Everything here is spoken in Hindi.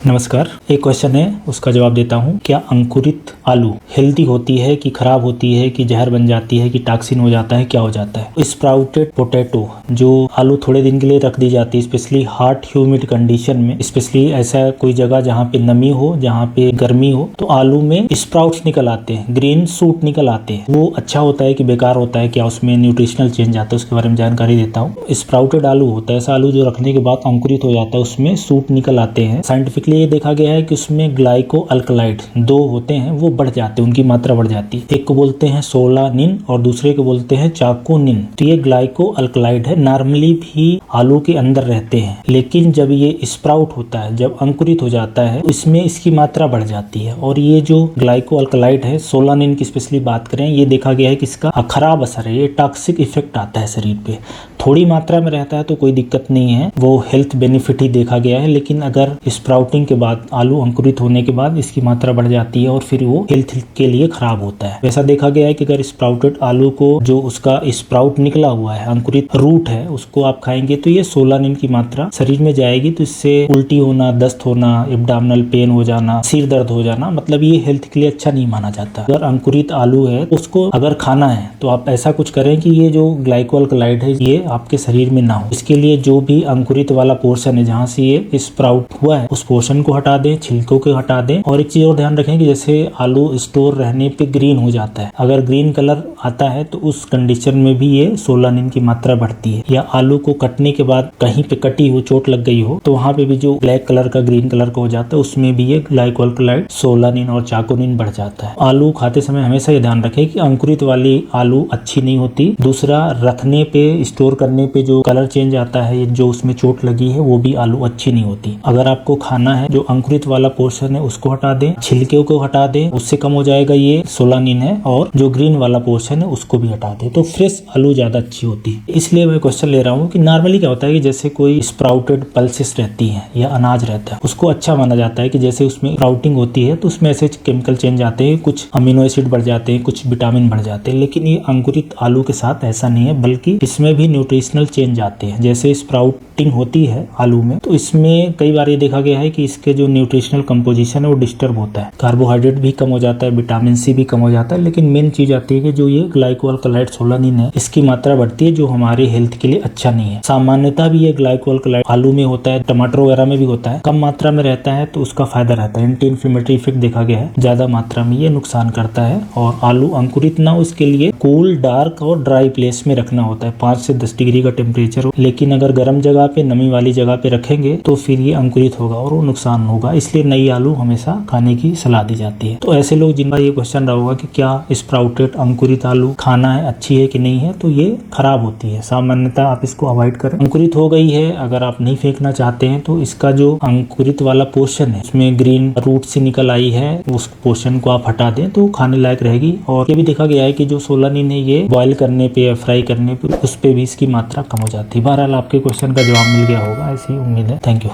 नमस्कार। एक क्वेश्चन है, उसका जवाब देता हूँ। क्या अंकुरित आलू हेल्दी होती है कि खराब होती है कि जहर बन जाती है कि टॉक्सिन हो जाता है, क्या हो जाता है? स्प्राउटेड पोटैटो, जो आलू थोड़े दिन के लिए रख दी जाती है, स्पेशली हॉट ह्यूमिड कंडीशन में, स्पेशली ऐसा कोई जगह जहाँ पे नमी हो, जहाँ पे गर्मी हो, तो आलू में स्प्राउट्स निकल आते हैं, ग्रीन शूट निकल आते हैं। वो अच्छा होता है कि बेकार होता है? क्या उसमें न्यूट्रिशनल चेंज आता है, उसके बारे में जानकारी देता हूँ। स्प्राउटेड आलू होता है ऐसा आलू जो रखने के बाद अंकुरित हो जाता है, उसमें शूट निकल आते हैं। साइंटिफिकली ये देखा गया है कि उसमें ग्लाइको अल्कलाइड दो होते हैं, वो बढ़ जाते हैं, उनकी मात्रा बढ़ जाती है। एक को बोलते हैं सोलानिन और दूसरे को बोलते हैं चाकोनिन। तो ये ग्लाइको अल्कलाइड है, नॉर्मली भी आलू के अंदर रहते हैं, लेकिन जब ये स्प्राउट होता है, जब अंकुरित हो जाता है, इसमें इसकी मात्रा बढ़ जाती है। और ये जो ग्लाइको अल्कलाइड है, सोलानिन की स्पेशली बात करें, ये देखा गया है कि इसका खराब असर है, ये टॉक्सिक इफेक्ट आता है शरीर पे। थोड़ी मात्रा में रहता है तो कोई दिक्कत नहीं है, वो हेल्थ बेनिफिट ही देखा गया है। लेकिन अगर स्प्राउटिंग के बाद, आलू अंकुरित होने के बाद इसकी मात्रा बढ़ जाती है और फिर वो हेल्थ के लिए खराब होता है। वैसा देखा गया है कि अगर स्प्राउटेड आलू को, जो उसका स्प्राउट निकला हुआ है, अंकुरित रूट है, उसको आप खाएंगे तो ये सोलानिन की मात्रा शरीर में जाएगी, तो इससे उल्टी होना, दस्त होना, एब्डोमिनल पेन हो जाना, सिर दर्द हो जाना, मतलब ये हेल्थ के लिए अच्छा नहीं माना जाता। अगर अंकुरित आलू है उसको अगर खाना है तो आप ऐसा कुछ करें कि ये जो ग्लाइकोअल्कलाइड है ये आपके शरीर में ना हो। इसके लिए जो भी अंकुरित वाला पोर्शन है, जहाँ से ये स्प्राउट हुआ है, उस पोर्शन को हटा दें, छिलकों को हटा दें। और एक चीज और ध्यान रखें कि जैसे आलू स्टोर रहने पे ग्रीन हो जाता है, अगर ग्रीन कलर आता है तो उस कंडीशन में भी ये सोलानिन की मात्रा बढ़ती है। या आलू को कटने के बाद कहीं पे कटी हो, चोट लग गई हो, तो वहां पे भी जो ब्लैक कलर का, ग्रीन कलर का हो जाता है, उसमें भी ये ग्लाइकोअल्कलाइड, सोलानिन और चाकोनिन बढ़ जाता है। आलू खाते समय हमेशा ये ध्यान रखें कि अंकुरित वाली आलू अच्छी नहीं होती। दूसरा, रखने पे, स्टोर करने पे जो कलर चेंज आता है, जो उसमें चोट लगी है, वो भी आलू अच्छी नहीं होती। अगर आपको खाना है, जो अंकुरित वाला पोर्शन है उसको हटा दें, छिलके को हटा दें, उससे कम हो जाएगा ये सोलानिन है। और जो ग्रीन वाला पोर्शन है उसको भी हटा दें, तो फ्रेश आलू ज्यादा अच्छी होती है। इसलिए मैं क्वेश्चन ले रहा हूँ कि नॉर्मली क्या होता है कि जैसे कोई स्प्राउटेड पल्सेस रहती है या अनाज रहता है, उसको अच्छा माना जाता है कि जैसे उसमें स्प्राउटिंग होती है तो उसमें ऐसे केमिकल चेंज आते हैं, कुछ अमीनो एसिड बढ़ जाते हैं, कुछ विटामिन बढ़ जाते हैं। लेकिन ये अंकुरित आलू के साथ ऐसा नहीं है, बल्कि इसमें भी न्यूट्रिशनल चेंज आते हैं। जैसे स्प्राउटिंग होती है आलू में, तो इसमें कई बार ये देखा गया है कि इसके जो न्यूट्रिशनल कंपोजिशन है वो डिस्टर्ब होता है, कार्बोहाइड्रेट भी कम हो जाता है, विटामिन सी भी कम हो जाता है। लेकिन मेन चीज आती है कि जो ये ग्लाइकोअल्कलाइड सोलानिन है, इसकी मात्रा बढ़ती है, जो हमारे हेल्थ के लिए अच्छा नहीं है। सामान्यतः भी ये ग्लाइकोअल्कलाइड आलू में होता है, टमाटर वगैरह में भी होता है, कम मात्रा में रहता है तो उसका फायदा रहता है। एंटी इन्फ्लेमेटरी इफेक्ट देखा गया है, ज्यादा मात्रा में ये नुकसान करता है। और आलू अंकुरित ना हो, इसके लिए कूल, डार्क और ड्राई प्लेस में रखना होता है, 5 से 10 डिग्री का टेम्परेचर हो। लेकिन अगर गर्म जगह पे, नमी वाली जगह पे रखेंगे तो फिर ये अंकुरित होगा और वो नुकसान होगा। इसलिए नई आलू हमेशा खाने की सलाह दी जाती है। तो ऐसे लोग जिनका ये क्वेश्चन रहा होगा कि क्या स्प्राउटेड अंकुरित आलू खाना है, अच्छी है कि नहीं है, तो ये खराब होती है, सामान्यतः आप इसको अवॉइड करें। अंकुरित हो गई है, अगर आप नहीं फेंकना चाहते हैं तो इसका जो अंकुरित वाला पोर्शन है, उसमें ग्रीन रूट से निकल आई है, उस पोर्शन को आप हटा दें तो खाने लायक रहेगी। और ये भी देखा गया है कि जो सोलानिन है, ये बॉयल करने पे या फ्राई करने पे, उस पे भी इसकी मात्रा कम हो जाती है। बहरहाल आपके क्वेश्चन का जवाब मिल गया होगा, ऐसी उम्मीद है। Thank you.